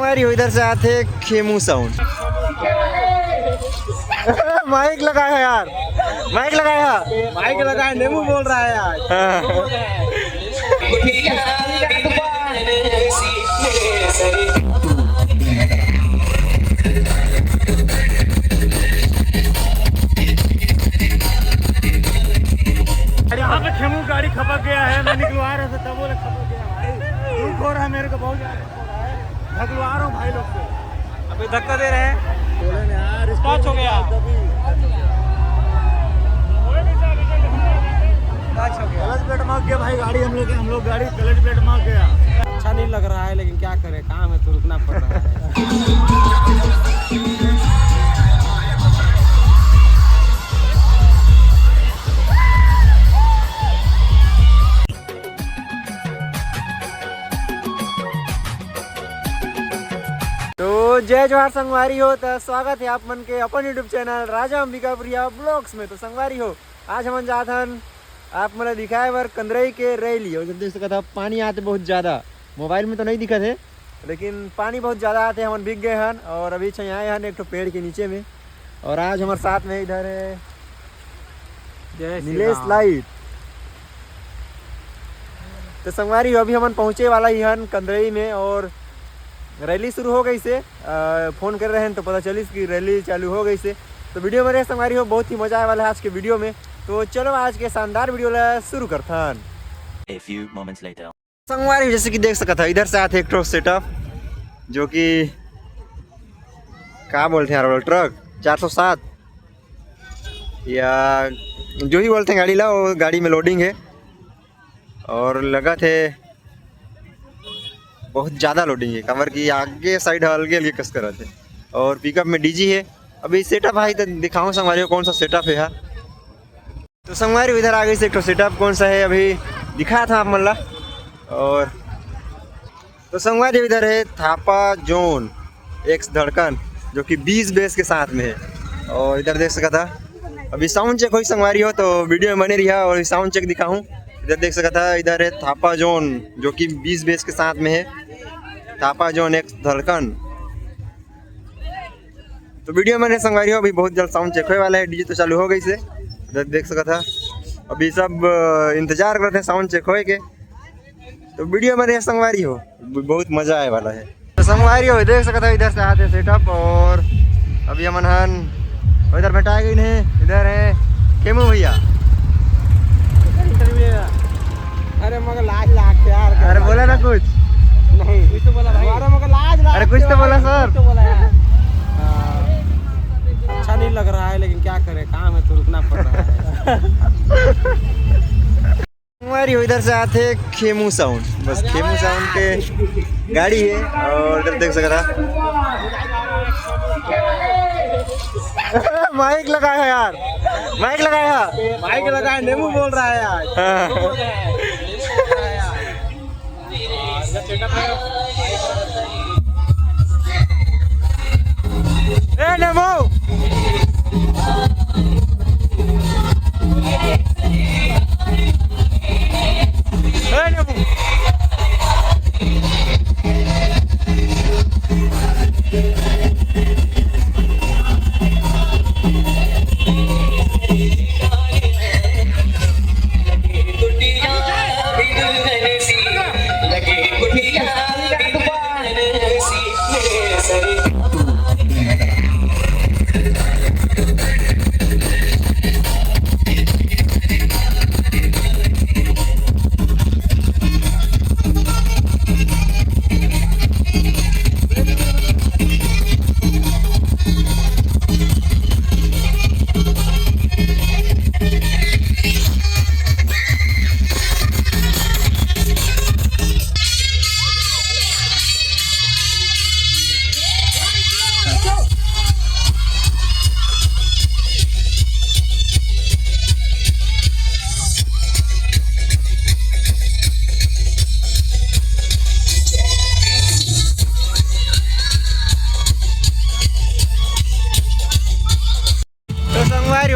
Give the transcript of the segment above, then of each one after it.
संगवारी हो इधर से आते खेमू साउंड। माइक लगाया यार, माइक लगाया नेमू बोल रहा है यार। यहाँ पे खेमू गाड़ी खपक गया है, मैं निकलवा रहा था तब बोले खपक गया भाई। दुख हो रहा है मेरे को बहुत ज्यादा, धकलवा रहा हूँ भाई लोग से। अभी धक्का दे रहे हैं, बोले ना यार स्टार्ट हो गया, क्लच प्लेट मार गया भाई गाड़ी, हम लोग गाड़ी क्लच प्लेट मार गया। अच्छा नहीं लग रहा है लेकिन क्या करें, काम है तो रुकना पड़ रहा है। तो जय जवाहर संगवारी हो, तो स्वागत है आप मन के अपन यूट्यूब चैनल राजा अंबिकापुरिया ब्लॉग्स में। तो संगवारी हो आज हम जाथन आप मतलब दिखाए बार कंदरई के रैली, और जब देख सकता था पानी आते बहुत ज़्यादा, मोबाइल में तो नहीं दिखा थे लेकिन पानी बहुत ज़्यादा आते हम बिक गए हन। और अभी आए हन एक तो पेड़ के नीचे में, और आज हमारे साथ में इधर है नीलेश लाइट। तो संगवारी हो अभी हम पहुँचे वाला ही हन कंदरई में, और रैली शुरू हो गई से फ़ोन कर रहे हैं तो पता चली कि रैली चालू हो गई से। तो वीडियो में संगवारी हो बहुत ही मजा आने वाला है आज के वीडियो में। तो चलो आज के शानदार वीडियो ला शुरू करथन। संगवारी जैसे कि देख सकता था इधर से आते एक ट्रक सेटअप, जो कि क्या बोलते हैं यार, ट्रक 407 या जो ही बोलते हैं गाड़ी ला, वो गाड़ी में लोडिंग है और लगा थे बहुत ज़्यादा लोडिंग है। कमर की आगे साइड अलगे अलगे कस कर रहे थे, और पिकअप में डीजी है। अभी सेटअप है तो दिखाऊँ संगवारी को कौन सा सेटअप है यार। तो संगवारी इधर आ गई से तो सेटअप कौन सा है अभी दिखाया था आप मल्ला। और तो संगवारी इधर है थापा जोन एक्स धड़कन, जो कि 20 बेस के साथ में है। और इधर देख सका था अभी साउंड चेक हुई संगवारी हो, तो वीडियो में बने रहा और साउंड चेक दिखाऊँ। इधर देख सका था इधर है थापा जोन, जो कि 20 बेस के साथ में है, थापा जोन एक्स धड़कन। तो वीडियो में संगवारी हो अभी बहुत जल्द साउंड चेक होने वाला है, डीजे तो चालू हो गई से। इधर देख सका था अभी सब इंतजार करते हैं साउंड चेक होए के। तो वीडियो में संगवारी हो बहुत मजा आने वाला है। तो संगवारी हो देख सका था इधर से आते सेटअप, और अभी हम इधर बैठा गई नहीं, इधर है खेमू भैया। अरे मगर लाज लाग यार, अरे बोला ना कुछ नहीं कुछ तो बोला भाई, अरे मगर लाज लाग, अरे कुछ तो बोला सर, तो बोला यार। अच्छा नहीं लग रहा है लेकिन क्या करें, काम है तो रुकना पड़ रहा है। हमारी इधर से आते खेमू साउंड, बस खेमू साउंड के गाड़ी है। और इधर देख सकता माइक लगाया यार, माइक लगाया नेमू बोल रहा है यार। ए नेमू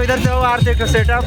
इधर से वो आरती का सेटअप।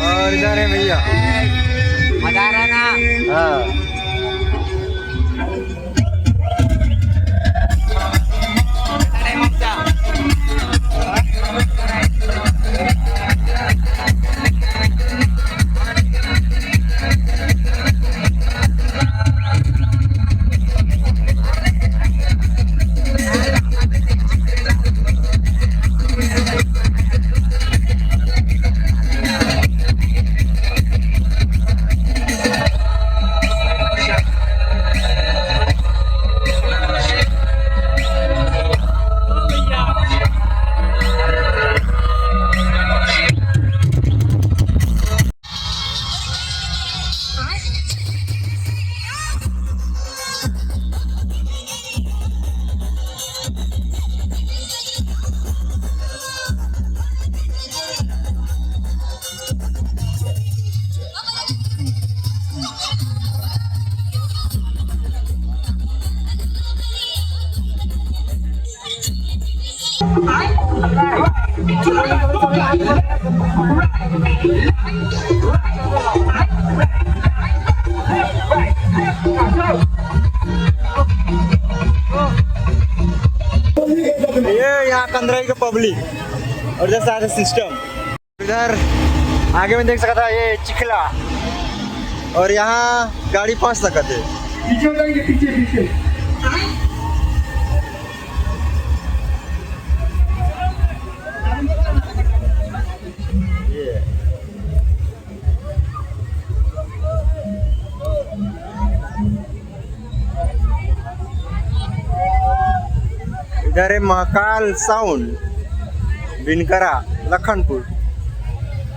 और इधर है भैया, मजा आ रहा है ना। हाँ ये यहाँ कंदराई का पब्लिक और इधर सारे सिस्टम। इधर आगे में देख सकता है ये चिखला और यहाँ गाड़ी फंस सकते है। पीछे जाएंगे, पीछे पीछे। ये इधर है महाकाल साउंड बिनकरा लखनपुर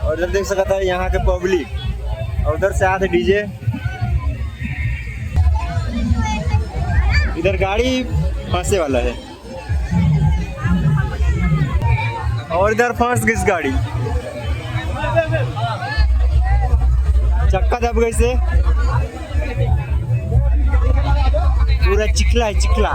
और इधर देख सकता है यहाँ के पब्लिक और उधर से आते डीजे। इधर गाड़ी फंसे वाला है और इधर फंस गई गाड़ी, चक्का दब गई से पूरा चिखला है चिखला।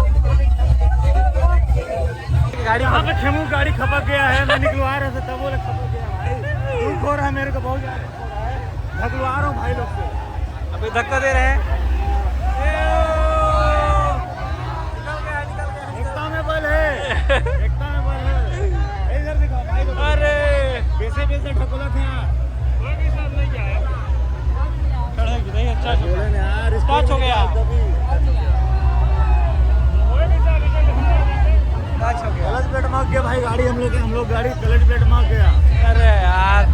गाड़ी वहाँ पे खेमू गाड़ी खपक गया है, मैं निकलवा रहा था तब वो लोग खपक गया भाई। दुख हो रहा है मेरे को बहुत ज्यादा, दुख हो रहा है। धकलवा रहा हूँ भाई लोग से, अभी धक्का दे रहे हैं। निकल गया। लोग गाड़ी क्लच प्लेट मार गया। अरे यार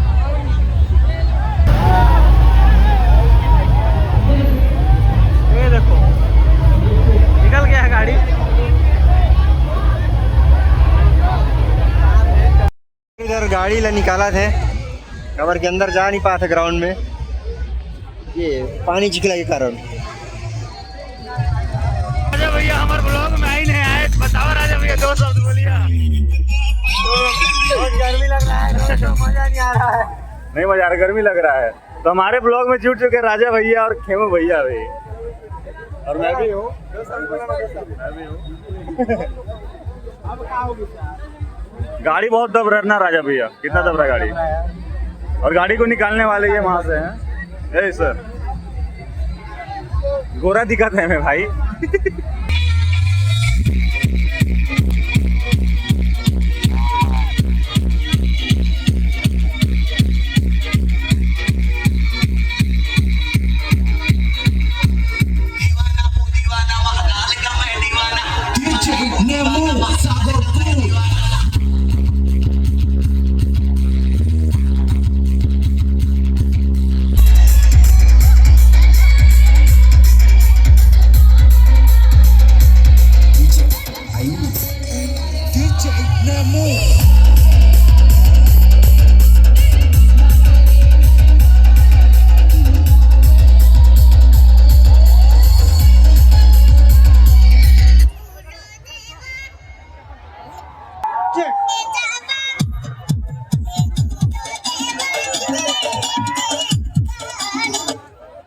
ये देखो निकल गया गाड़ी। इधर गाड़ी ला निकाला थे, कवर के अंदर जा नहीं पाते ग्राउंड में, ये पानी चिखला के कारण। राजा भैया हमारे ब्लॉग में आई नहीं आए, बताओ राजा भैया 2 शब्द बोलिए। बहुत गर्मी लग रहा है, मजा नहीं आ रहा है। नहीं मजा आ रहा, गर्मी लग रहा है। तो हमारे ब्लॉग में जुट चुके राजा भैया और खेमू भैया भी, और मैं भी हूँ। गाड़ी बहुत दब रहा है ना राजा भैया, कितना दब रहा है गाड़ी, और गाड़ी को निकालने वाले ये वहां से हैं। ए सर गोरा दिक्कत है मैं भाई।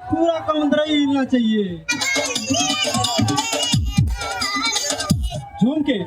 पूरा काउंटर ही हिलना चाहिए, झूम के।